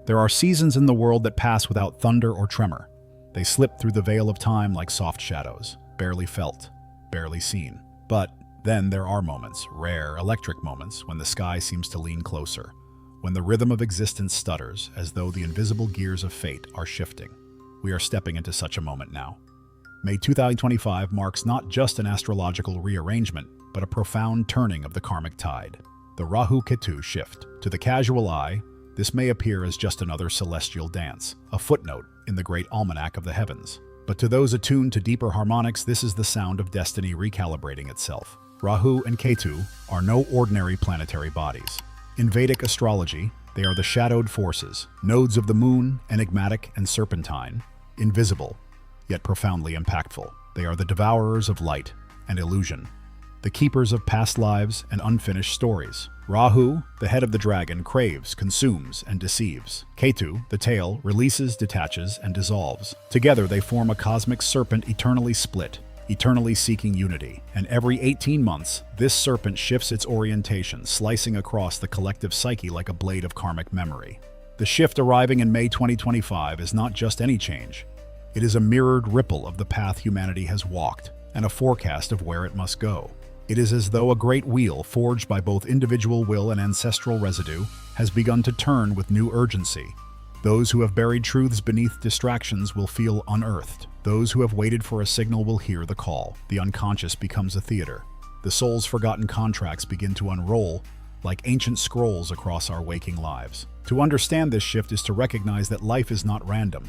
There are seasons in the world that pass without thunder or tremor. They slip through the veil of time like soft shadows, barely felt, barely seen. But then there are moments, rare, electric moments, when the sky seems to lean closer, when the rhythm of existence stutters as though the invisible gears of fate are shifting. We are stepping into such a moment now. May 2025 marks not just an astrological rearrangement, but a profound turning of the karmic tide. The Rahu-Ketu shift. To the casual eye, this may appear as just another celestial dance, a footnote in the great almanac of the heavens. But to those attuned to deeper harmonics, this is the sound of destiny recalibrating itself. Rahu and Ketu are no ordinary planetary bodies. In Vedic astrology, they are the shadowed forces, nodes of the moon, enigmatic and serpentine, invisible, yet profoundly impactful. They are the devourers of light and illusion, the keepers of past lives and unfinished stories. Rahu, the head of the dragon, craves, consumes, and deceives. Ketu, the tail, releases, detaches, and dissolves. Together they form a cosmic serpent eternally split, eternally seeking unity. And every 18 months, this serpent shifts its orientation, slicing across the collective psyche like a blade of karmic memory. The shift arriving in May 2025 is not just any change. It is a mirrored ripple of the path humanity has walked, and a forecast of where it must go. It is as though a great wheel, forged by both individual will and ancestral residue, has begun to turn with new urgency. Those who have buried truths beneath distractions will feel unearthed. Those who have waited for a signal will hear the call. The unconscious becomes a theater. The soul's forgotten contracts begin to unroll like ancient scrolls across our waking lives. To understand this shift is to recognize that life is not random.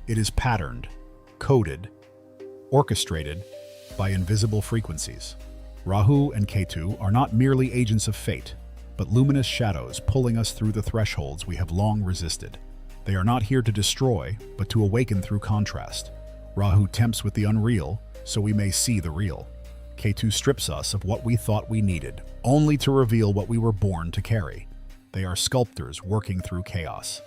It is patterned, coded, orchestrated by invisible frequencies. Rahu and Ketu are not merely agents of fate, but luminous shadows pulling us through the thresholds we have long resisted. They are not here to destroy, but to awaken through contrast. Rahu tempts with the unreal, so we may see the real. Ketu strips us of what we thought we needed, only to reveal what we were born to carry. They are sculptors working through chaos.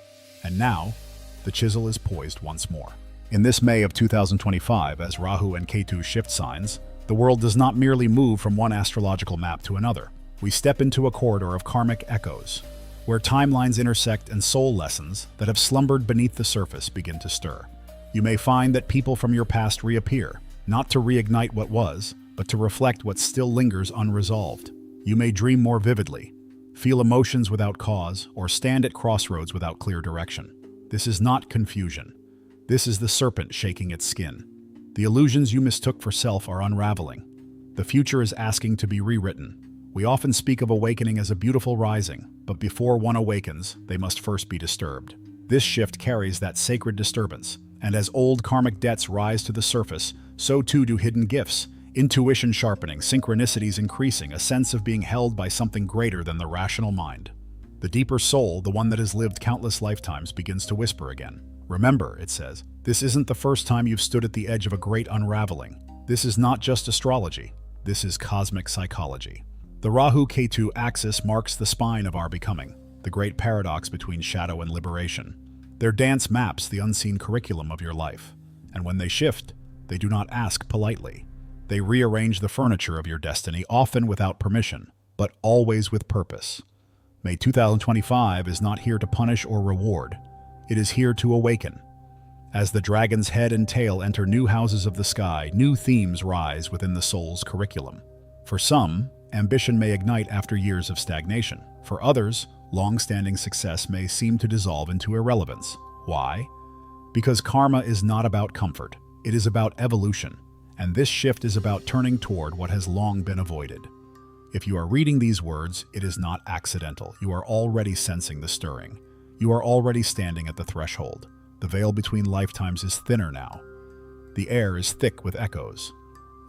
And now, the chisel is poised once more. In this May of 2025, as Rahu and Ketu shift signs, the world does not merely move from one astrological map to another. We step into a corridor of karmic echoes, where timelines intersect and soul lessons that have slumbered beneath the surface begin to stir. You may find that people from your past reappear, not to reignite what was, but to reflect what still lingers unresolved. You may dream more vividly, feel emotions without cause, or stand at crossroads without clear direction. This is not confusion. This is the serpent shaking its skin. The illusions you mistook for self are unraveling. The future is asking to be rewritten. We often speak of awakening as a beautiful rising, but before one awakens, they must first be disturbed. This shift carries that sacred disturbance, and as old karmic debts rise to the surface, so too do hidden gifts, intuition sharpening, synchronicities increasing, a sense of being held by something greater than the rational mind. The deeper soul, the one that has lived countless lifetimes, begins to whisper again. Remember, it says, this isn't the first time you've stood at the edge of a great unraveling. This is not just astrology. This is cosmic psychology. The Rahu-Ketu axis marks the spine of our becoming, the great paradox between shadow and liberation. Their dance maps the unseen curriculum of your life, and when they shift, they do not ask politely. They rearrange the furniture of your destiny, often without permission, but always with purpose. May 2025 is not here to punish or reward. It is here to awaken. As the dragon's head and tail enter new houses of the sky, new themes rise within the soul's curriculum. For some, ambition may ignite after years of stagnation. For others, long-standing success may seem to dissolve into irrelevance. Why? Because karma is not about comfort. It is about evolution, and this shift is about turning toward what has long been avoided. If you are reading these words, it is not accidental. You are already sensing the stirring. You are already standing at the threshold. The veil between lifetimes is thinner now. The air is thick with echoes,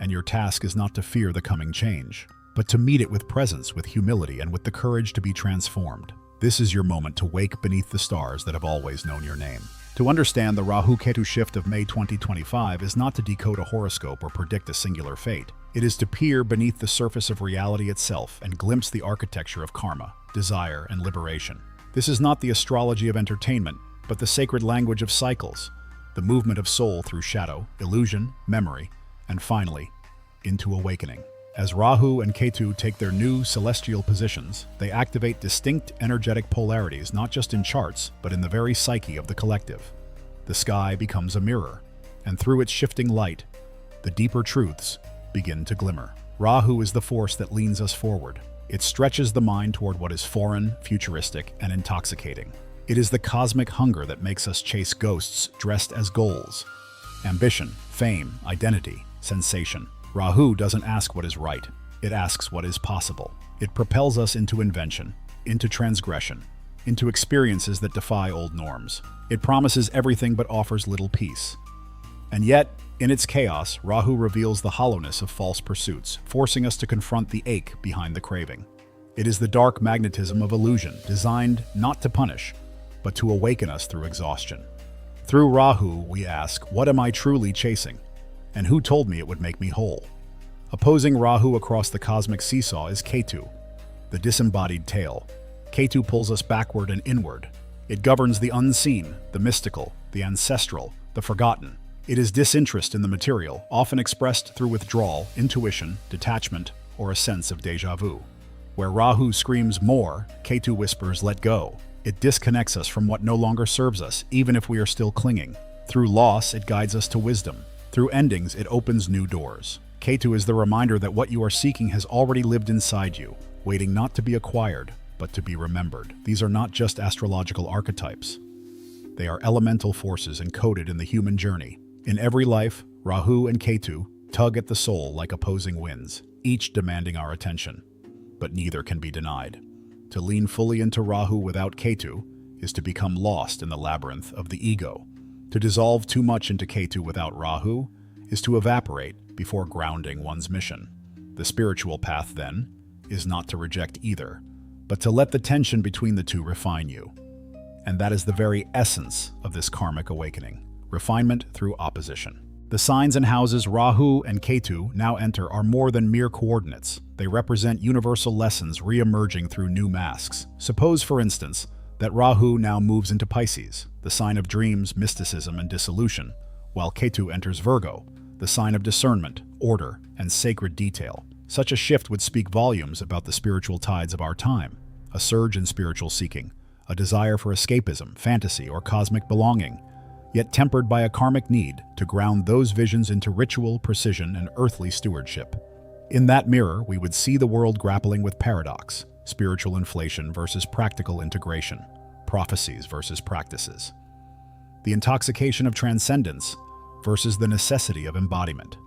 and your task is not to fear the coming change, but to meet it with presence, with humility, and with the courage to be transformed. This is your moment to wake beneath the stars that have always known your name. To understand the Rahu-Ketu shift of May 2025 is not to decode a horoscope or predict a singular fate. It is to peer beneath the surface of reality itself and glimpse the architecture of karma, desire, and liberation. This is not the astrology of entertainment, but the sacred language of cycles, the movement of soul through shadow, illusion, memory, and finally, into awakening. As Rahu and Ketu take their new celestial positions, they activate distinct energetic polarities not just in charts, but in the very psyche of the collective. The sky becomes a mirror, and through its shifting light, the deeper truths begin to glimmer. Rahu is the force that leans us forward. It stretches the mind toward what is foreign, futuristic, and intoxicating. It is the cosmic hunger that makes us chase ghosts dressed as goals. Ambition, fame, identity, sensation. Rahu doesn't ask what is right. It asks what is possible. It propels us into invention, into transgression, into experiences that defy old norms. It promises everything but offers little peace. And yet, in its chaos, Rahu reveals the hollowness of false pursuits, forcing us to confront the ache behind the craving. It is the dark magnetism of illusion, designed not to punish, but to awaken us through exhaustion. Through Rahu, we ask, what am I truly chasing? And who told me it would make me whole? Opposing Rahu across the cosmic seesaw is Ketu, the disembodied tail. Ketu pulls us backward and inward. It governs the unseen, the mystical, the ancestral, the forgotten. It is disinterest in the material, often expressed through withdrawal, intuition, detachment, or a sense of déjà vu. Where Rahu screams more, Ketu whispers let go. It disconnects us from what no longer serves us, even if we are still clinging. Through loss, it guides us to wisdom. Through endings, it opens new doors. Ketu is the reminder that what you are seeking has already lived inside you, waiting not to be acquired, but to be remembered. These are not just astrological archetypes. They are elemental forces encoded in the human journey. In every life, Rahu and Ketu tug at the soul like opposing winds, each demanding our attention. But neither can be denied. To lean fully into Rahu without Ketu is to become lost in the labyrinth of the ego. To dissolve too much into Ketu without Rahu is to evaporate before grounding one's mission. The spiritual path, then, is not to reject either, but to let the tension between the two refine you. And that is the very essence of this karmic awakening. Refinement through opposition. The signs and houses Rahu and Ketu now enter are more than mere coordinates. They represent universal lessons re-emerging through new masks. Suppose, for instance, that Rahu now moves into Pisces, the sign of dreams, mysticism, and dissolution, while Ketu enters Virgo, the sign of discernment, order, and sacred detail. Such a shift would speak volumes about the spiritual tides of our time. A surge in spiritual seeking, a desire for escapism, fantasy, or cosmic belonging, yet tempered by a karmic need to ground those visions into ritual, precision, and earthly stewardship. In that mirror, we would see the world grappling with paradox, spiritual inflation versus practical integration, prophecies versus practices, the intoxication of transcendence versus the necessity of embodiment.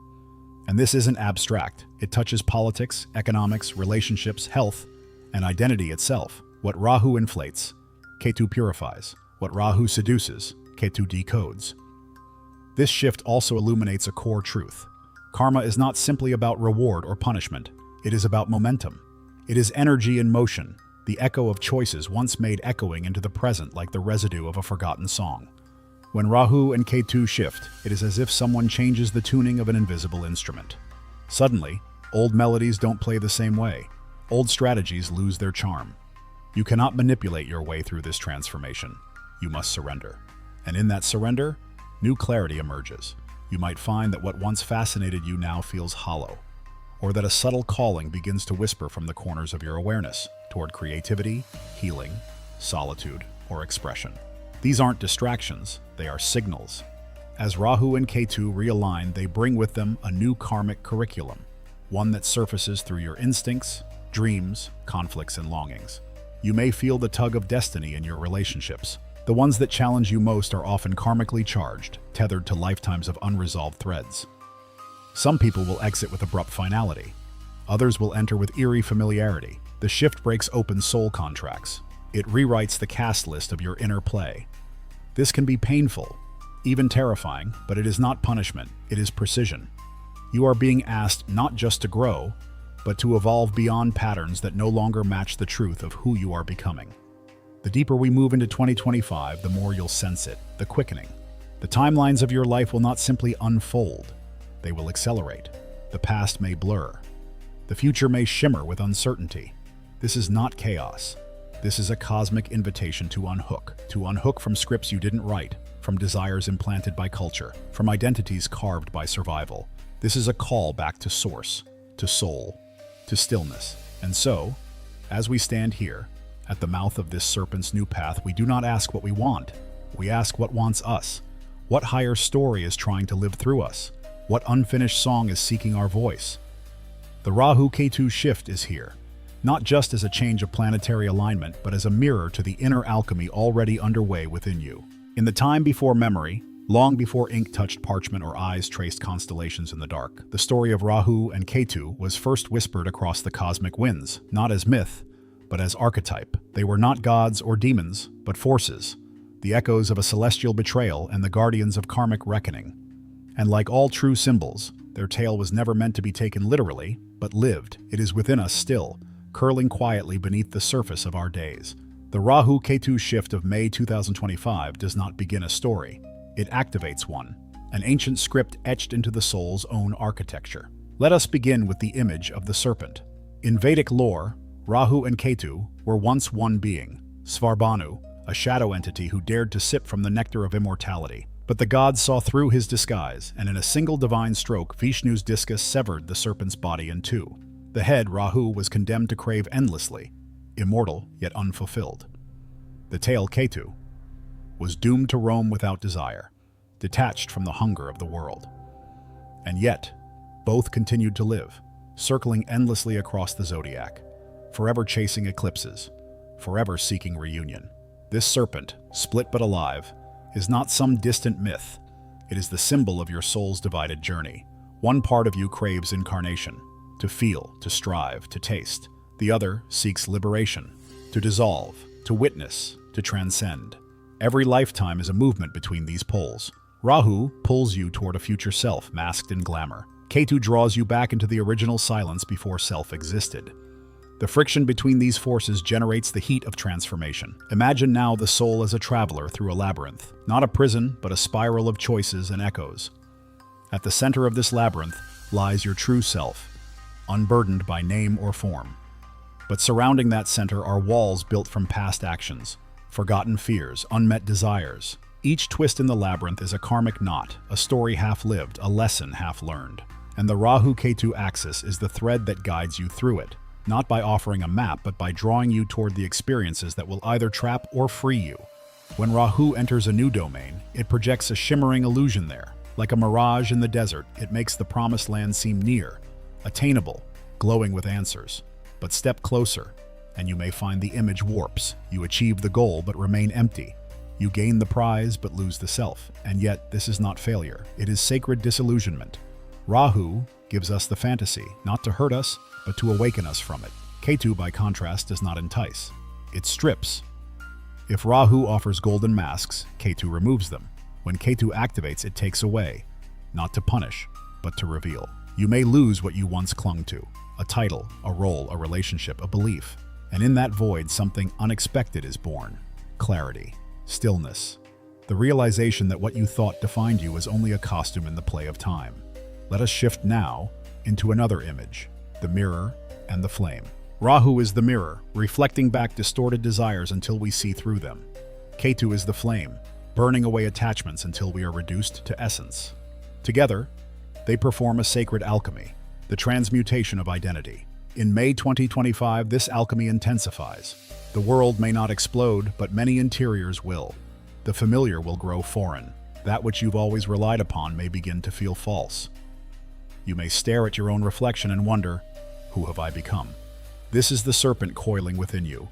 And this isn't abstract. It touches politics, economics, relationships, health, and identity itself. What Rahu inflates, Ketu purifies. What Rahu seduces, Ketu decodes. This shift also illuminates a core truth. Karma is not simply about reward or punishment. It is about momentum. It is energy in motion, the echo of choices once made echoing into the present like the residue of a forgotten song. When Rahu and Ketu shift, it is as if someone changes the tuning of an invisible instrument. Suddenly, old melodies don't play the same way. Old strategies lose their charm. You cannot manipulate your way through this transformation. You must surrender. And in that surrender, new clarity emerges. You might find that what once fascinated you now feels hollow, or that a subtle calling begins to whisper from the corners of your awareness toward creativity, healing, solitude, or expression. These aren't distractions, they are signals. As Rahu and Ketu realign, they bring with them a new karmic curriculum, one that surfaces through your instincts, dreams, conflicts, and longings. You may feel the tug of destiny in your relationships. The ones that challenge you most are often karmically charged, tethered to lifetimes of unresolved threads. Some people will exit with abrupt finality. Others will enter with eerie familiarity. The shift breaks open soul contracts. It rewrites the cast list of your inner play. This can be painful, even terrifying, but it is not punishment, it is precision. You are being asked not just to grow, but to evolve beyond patterns that no longer match the truth of who you are becoming. The deeper we move into 2025, the more you'll sense it, the quickening. The timelines of your life will not simply unfold, they will accelerate. The past may blur. The future may shimmer with uncertainty. This is not chaos. This is a cosmic invitation to unhook from scripts you didn't write, from desires implanted by culture, from identities carved by survival. This is a call back to source, to soul, to stillness. And so, as we stand here, at the mouth of this serpent's new path, we do not ask what we want. We ask what wants us. What higher story is trying to live through us? What unfinished song is seeking our voice? The Rahu-Ketu shift is here, not just as a change of planetary alignment, but as a mirror to the inner alchemy already underway within you. In the time before memory, long before ink touched parchment or eyes traced constellations in the dark, the story of Rahu and Ketu was first whispered across the cosmic winds, not as myth, but as archetype. They were not gods or demons, but forces, the echoes of a celestial betrayal and the guardians of karmic reckoning. And like all true symbols, their tale was never meant to be taken literally, but lived. It is within us still, curling quietly beneath the surface of our days. The Rahu-Ketu shift of May 2025 does not begin a story. It activates one, an ancient script etched into the soul's own architecture. Let us begin with the image of the serpent. In Vedic lore, Rahu and Ketu were once one being, Svarbhanu, a shadow entity who dared to sip from the nectar of immortality. But the gods saw through his disguise, and in a single divine stroke, Vishnu's discus severed the serpent's body in two. The head, Rahu, was condemned to crave endlessly, immortal yet unfulfilled. The tail, Ketu, was doomed to roam without desire, detached from the hunger of the world. And yet, both continued to live, circling endlessly across the zodiac, forever chasing eclipses, forever seeking reunion. This serpent, split but alive, is not some distant myth. It is the symbol of your soul's divided journey. One part of you craves incarnation, to feel, to strive, to taste. The other seeks liberation, to dissolve, to witness, to transcend. Every lifetime is a movement between these poles. Rahu pulls you toward a future self masked in glamour. Ketu draws you back into the original silence before self existed. The friction between these forces generates the heat of transformation. Imagine now the soul as a traveler through a labyrinth, not a prison, but a spiral of choices and echoes. At the center of this labyrinth lies your true self, unburdened by name or form. But surrounding that center are walls built from past actions, forgotten fears, unmet desires. Each twist in the labyrinth is a karmic knot, a story half-lived, a lesson half-learned. And the Rahu-Ketu axis is the thread that guides you through it. Not by offering a map, but by drawing you toward the experiences that will either trap or free you. When Rahu enters a new domain, it projects a shimmering illusion there. Like a mirage in the desert, it makes the promised land seem near, attainable, glowing with answers. But step closer, and you may find the image warps. You achieve the goal, but remain empty. You gain the prize, but lose the self. And yet, this is not failure. It is sacred disillusionment. Rahu gives us the fantasy, not to hurt us, but to awaken us from it. Ketu, by contrast, does not entice. It strips. If Rahu offers golden masks, Ketu removes them. When Ketu activates, it takes away, not to punish, but to reveal. You may lose what you once clung to, a title, a role, a relationship, a belief. And in that void, something unexpected is born. Clarity, stillness, the realization that what you thought defined you was only a costume in the play of time. Let us shift now into another image, the mirror and the flame. Rahu is the mirror, reflecting back distorted desires until we see through them. Ketu is the flame, burning away attachments until we are reduced to essence. Together, they perform a sacred alchemy, the transmutation of identity. In May 2025, this alchemy intensifies. The world may not explode, but many interiors will. The familiar will grow foreign. That which you've always relied upon may begin to feel false. You may stare at your own reflection and wonder, who have I become? This is the serpent coiling within you,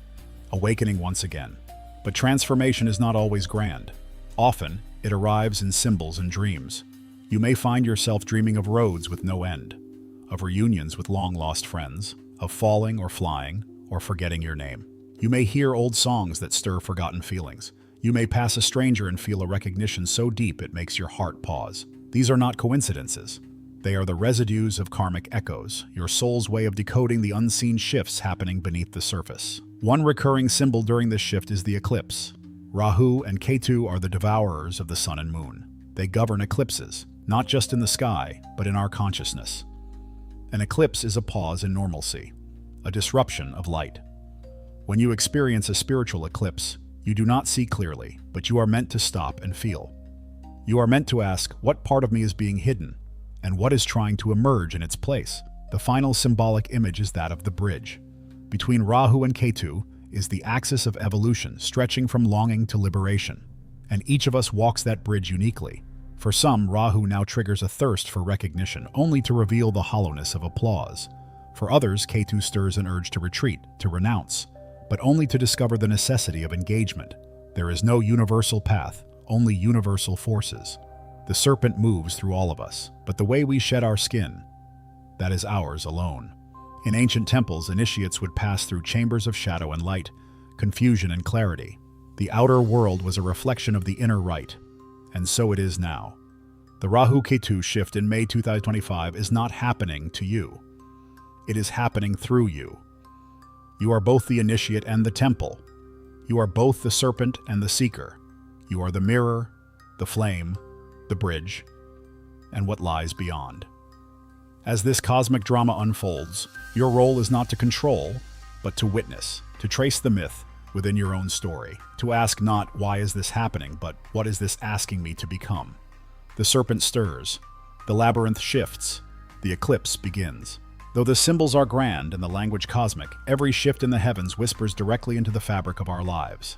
awakening once again. But transformation is not always grand. Often, it arrives in symbols and dreams. You may find yourself dreaming of roads with no end, of reunions with long-lost friends, of falling or flying, or forgetting your name. You may hear old songs that stir forgotten feelings. You may pass a stranger and feel a recognition so deep it makes your heart pause. These are not coincidences. They are the residues of karmic echoes, your soul's way of decoding the unseen shifts happening beneath the surface. One recurring symbol during this shift is the eclipse. Rahu and Ketu are the devourers of the sun and moon. They govern eclipses, not just in the sky, but in our consciousness. An eclipse is a pause in normalcy, a disruption of light. When you experience a spiritual eclipse, you do not see clearly, but you are meant to stop and feel. You are meant to ask, what part of me is being hidden? And what is trying to emerge in its place? The final symbolic image is that of the bridge. Between Rahu and Ketu is the axis of evolution, stretching from longing to liberation. And each of us walks that bridge uniquely. For some, Rahu now triggers a thirst for recognition, only to reveal the hollowness of applause. For others, Ketu stirs an urge to retreat, to renounce, but only to discover the necessity of engagement. There is no universal path, only universal forces. The serpent moves through all of us, but the way we shed our skin, that is ours alone. In ancient temples, initiates would pass through chambers of shadow and light, confusion and clarity. The outer world was a reflection of the inner right, and so it is now. The Rahu-Ketu shift in May 2025 is not happening to you. It is happening through you. You are both the initiate and the temple. You are both the serpent and the seeker. You are the mirror, the flame, the bridge, and what lies beyond. As this cosmic drama unfolds, your role is not to control, but to witness, to trace the myth within your own story, to ask not why is this happening, but what is this asking me to become. The serpent stirs, the labyrinth shifts, the eclipse begins. Though the symbols are grand and the language cosmic, every shift in the heavens whispers directly into the fabric of our lives.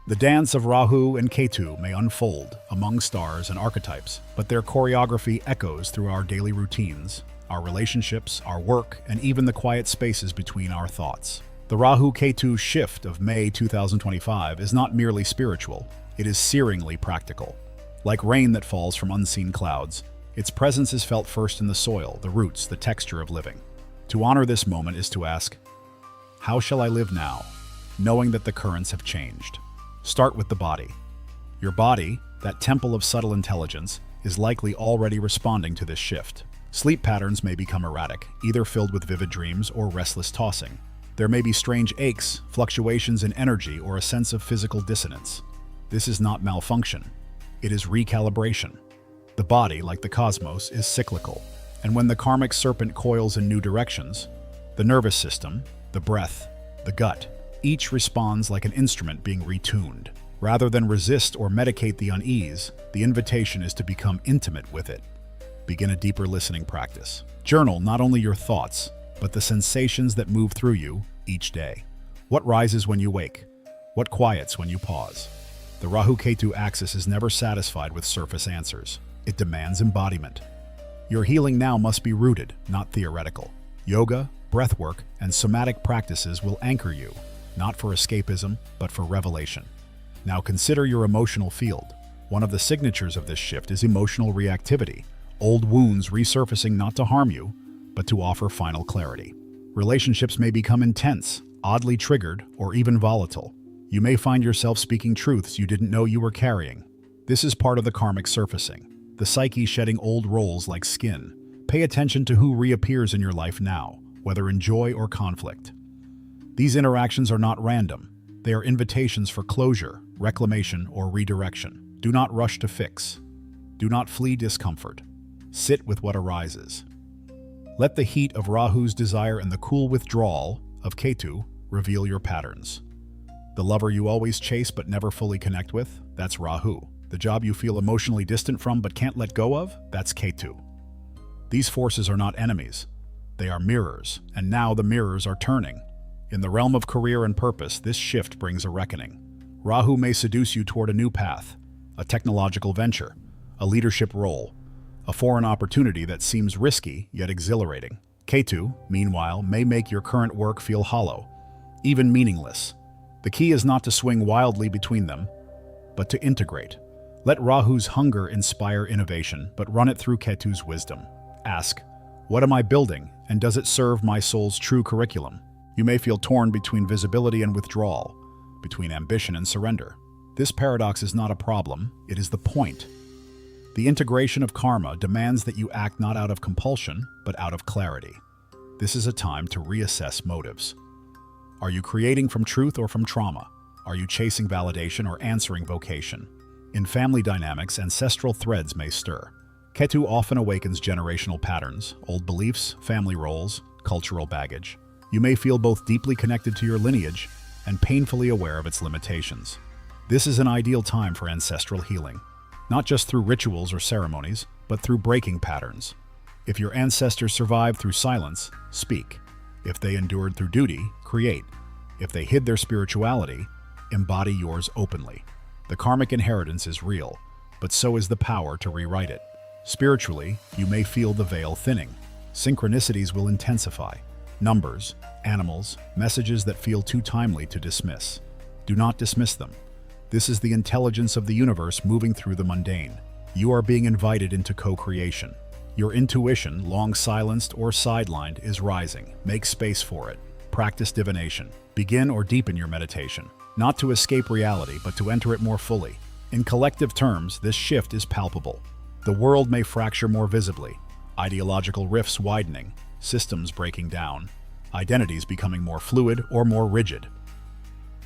The dance of Rahu and Ketu may unfold among stars and archetypes, but their choreography echoes through our daily routines, our relationships, our work, and even the quiet spaces between our thoughts. The Rahu-Ketu shift of May 2025 is not merely spiritual, it is searingly practical. Like rain that falls from unseen clouds, its presence is felt first in the soil, the roots, the texture of living. To honor this moment is to ask, how shall I live now, knowing that the currents have changed? Start with the body. Your body, that temple of subtle intelligence, is likely already responding to this shift. Sleep patterns may become erratic, either filled with vivid dreams or restless tossing. There may be strange aches, fluctuations in energy, or a sense of physical dissonance. This is not malfunction. It is recalibration. The body, like the cosmos, is cyclical, and when the karmic serpent coils in new directions, the nervous system, the breath, the gut, each responds like an instrument being retuned. Rather than resist or medicate the unease, the invitation is to become intimate with it. Begin a deeper listening practice. Journal not only your thoughts, but the sensations that move through you each day. What rises when you wake? What quiets when you pause? The Rahu-Ketu axis is never satisfied with surface answers. It demands embodiment. Your healing now must be rooted, not theoretical. Yoga, breathwork, and somatic practices will anchor you, not for escapism, but for revelation. Now consider your emotional field. One of the signatures of this shift is emotional reactivity, old wounds resurfacing not to harm you, but to offer final clarity. Relationships may become intense, oddly triggered, or even volatile. You may find yourself speaking truths you didn't know you were carrying. This is part of the karmic surfacing, the psyche shedding old roles like skin. Pay attention to who reappears in your life now, whether in joy or conflict. These interactions are not random. They are invitations for closure, reclamation, or redirection. Do not rush to fix. Do not flee discomfort. Sit with what arises. Let the heat of Rahu's desire and the cool withdrawal of Ketu reveal your patterns. The lover you always chase but never fully connect with, that's Rahu. The job you feel emotionally distant from but can't let go of, that's Ketu. These forces are not enemies. They are mirrors, and now the mirrors are turning. In the realm of career and purpose, this shift brings a reckoning. Rahu may seduce you toward a new path, a technological venture, a leadership role, a foreign opportunity that seems risky yet exhilarating. Ketu, meanwhile, may make your current work feel hollow, even meaningless. The key is not to swing wildly between them, but to integrate. Let Rahu's hunger inspire innovation, but run it through Ketu's wisdom. Ask, what am I building, and does it serve my soul's true curriculum? You may feel torn between visibility and withdrawal, between ambition and surrender. This paradox is not a problem, it is the point. The integration of karma demands that you act not out of compulsion, but out of clarity. This is a time to reassess motives. Are you creating from truth or from trauma? Are you chasing validation or answering vocation? In family dynamics, ancestral threads may stir. Ketu often awakens generational patterns, old beliefs, family roles, cultural baggage. You may feel both deeply connected to your lineage and painfully aware of its limitations. This is an ideal time for ancestral healing, not just through rituals or ceremonies, but through breaking patterns. If your ancestors survived through silence, speak. If they endured through duty, create. If they hid their spirituality, embody yours openly. The karmic inheritance is real, but so is the power to rewrite it. Spiritually, you may feel the veil thinning. Synchronicities will intensify. Numbers, animals, messages that feel too timely to dismiss. Do not dismiss them. This is the intelligence of the universe moving through the mundane. You are being invited into co-creation. Your intuition, long silenced or sidelined, is rising. Make space for it. Practice divination. Begin or deepen your meditation, not to escape reality, but to enter it more fully. In collective terms, this shift is palpable. The world may fracture more visibly, ideological rifts widening, systems breaking down, identities becoming more fluid or more rigid.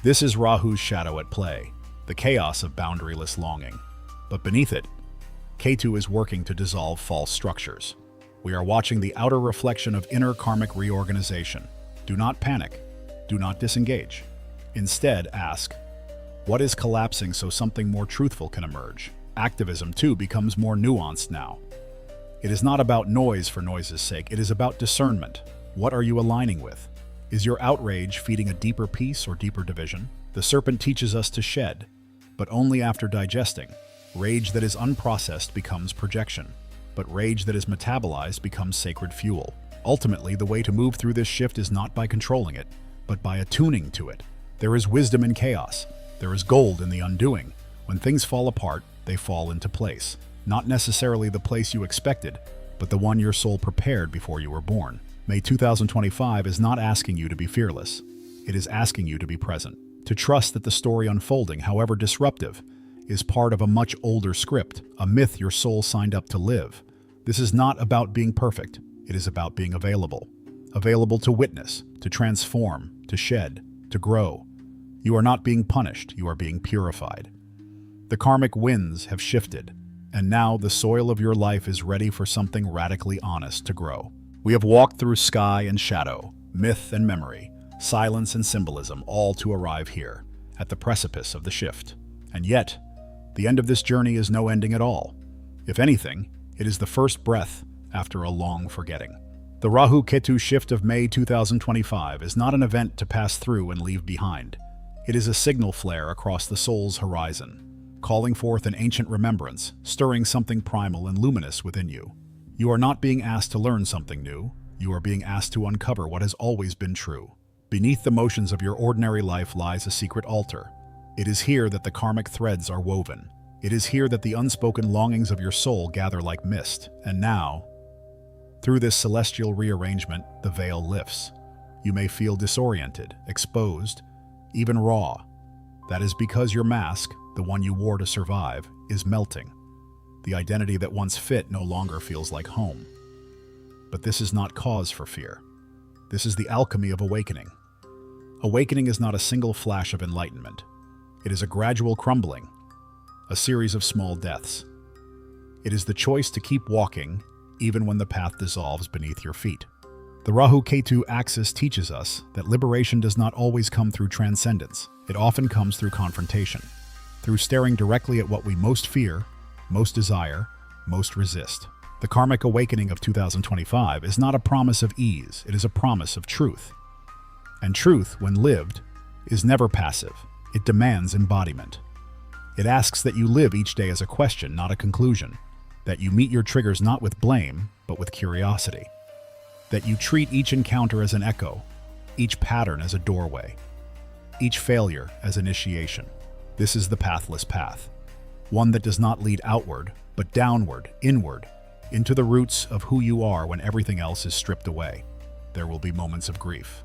This is Rahu's shadow at play, the chaos of boundaryless longing. But beneath it, Ketu is working to dissolve false structures. We are watching the outer reflection of inner karmic reorganization. Do not panic. Do not disengage. Instead, ask, what is collapsing so something more truthful can emerge? Activism, too, becomes more nuanced now. It is not about noise for noise's sake. It is about discernment. What are you aligning with? Is your outrage feeding a deeper peace or deeper division? The Serpent teaches us to shed, but only after digesting. Rage that is unprocessed becomes projection, but rage that is metabolized becomes sacred fuel. Ultimately, the way to move through this shift is not by controlling it, but by attuning to it. There is wisdom in chaos. There is gold in the undoing. When things fall apart, they fall into place. Not necessarily the place you expected, but the one your soul prepared before you were born. May 2025 is not asking you to be fearless. It is asking you to be present, to trust that the story unfolding, however disruptive, is part of a much older script, a myth your soul signed up to live. This is not about being perfect. It is about being available. Available to witness, to transform, to shed, to grow. You are not being punished, you are being purified. The karmic winds have shifted, and now the soil of your life is ready for something radically honest to grow. We have walked through sky and shadow, myth and memory, silence and symbolism, all to arrive here, at the precipice of the shift. And yet, the end of this journey is no ending at all. If anything, it is the first breath after a long forgetting. The Rahu-Ketu shift of May 2025 is not an event to pass through and leave behind. It is a signal flare across the soul's horizon, calling forth an ancient remembrance, stirring something primal and luminous within you. You are not being asked to learn something new. You are being asked to uncover what has always been true. Beneath the motions of your ordinary life lies a secret altar. It is here that the karmic threads are woven. It is here that the unspoken longings of your soul gather like mist. And now, through this celestial rearrangement, the veil lifts. You may feel disoriented, exposed, even raw. That is because your mask, the one you wore to survive, is melting. The identity that once fit no longer feels like home. But this is not cause for fear. This is the alchemy of awakening. Awakening is not a single flash of enlightenment. It is a gradual crumbling, a series of small deaths. It is the choice to keep walking, even when the path dissolves beneath your feet. The Rahu-Ketu axis teaches us that liberation does not always come through transcendence. It often comes through confrontation, through staring directly at what we most fear, most desire, most resist. The karmic awakening of 2025 is not a promise of ease, it is a promise of truth. And truth, when lived, is never passive. It demands embodiment. It asks that you live each day as a question, not a conclusion. That you meet your triggers not with blame, but with curiosity. That you treat each encounter as an echo, each pattern as a doorway, each failure as initiation. This is the pathless path. One that does not lead outward, but downward, inward, into the roots of who you are when everything else is stripped away. There will be moments of grief.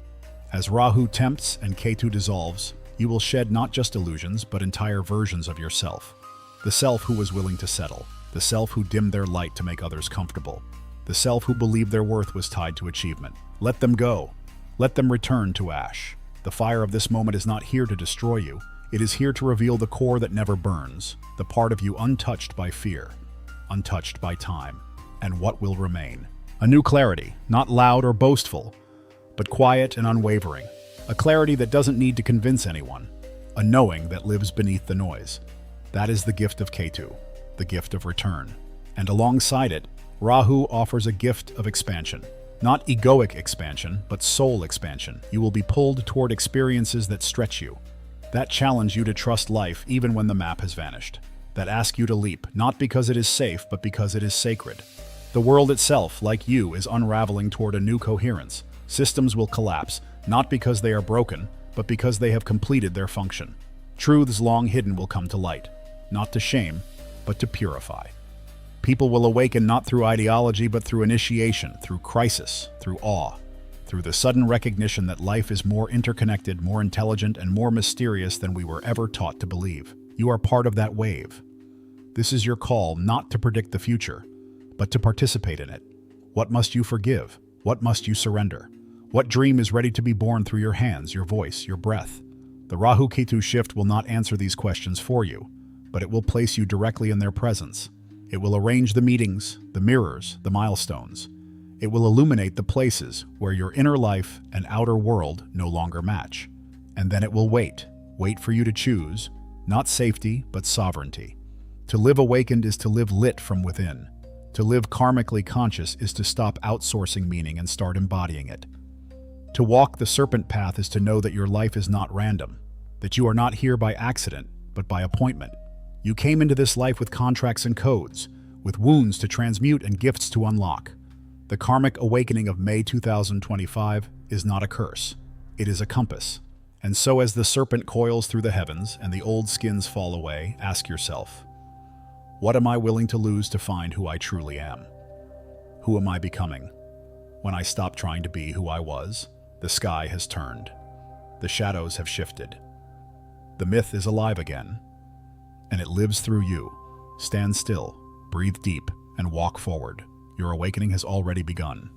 As Rahu tempts and Ketu dissolves, you will shed not just illusions, but entire versions of yourself. The self who was willing to settle. The self who dimmed their light to make others comfortable. The self who believed their worth was tied to achievement. Let them go. Let them return to ash. The fire of this moment is not here to destroy you. It is here to reveal the core that never burns, the part of you untouched by fear, untouched by time, and what will remain. A new clarity, not loud or boastful, but quiet and unwavering. A clarity that doesn't need to convince anyone. A knowing that lives beneath the noise. That is the gift of Ketu, the gift of return. And alongside it, Rahu offers a gift of expansion. Not egoic expansion, but soul expansion. You will be pulled toward experiences that stretch you, that challenge you to trust life even when the map has vanished, that ask you to leap, not because it is safe, but because it is sacred. The world itself, like you, is unraveling toward a new coherence. Systems will collapse, not because they are broken, but because they have completed their function. Truths long hidden will come to light, not to shame, but to purify. People will awaken not through ideology, but through initiation, through crisis, through awe, through the sudden recognition that life is more interconnected, more intelligent, and more mysterious than we were ever taught to believe. You are part of that wave. This is your call not to predict the future, but to participate in it. What must you forgive? What must you surrender? What dream is ready to be born through your hands, your voice, your breath? The Rahu-Ketu shift will not answer these questions for you, but it will place you directly in their presence. It will arrange the meetings, the mirrors, the milestones. It will illuminate the places where your inner life and outer world no longer match. And then it will wait for you to choose, not safety, but sovereignty. To live awakened is to live lit from within. To live karmically conscious is to stop outsourcing meaning and start embodying it. To walk the serpent path is to know that your life is not random, that you are not here by accident, but by appointment. You came into this life with contracts and codes, with wounds to transmute and gifts to unlock. The karmic awakening of May 2025 is not a curse. It is a compass. And so as the serpent coils through the heavens and the old skins fall away, ask yourself, what am I willing to lose to find who I truly am? Who am I becoming? When I stop trying to be who I was, the sky has turned. The shadows have shifted. The myth is alive again, and it lives through you. Stand still, breathe deep, and walk forward. Your awakening has already begun.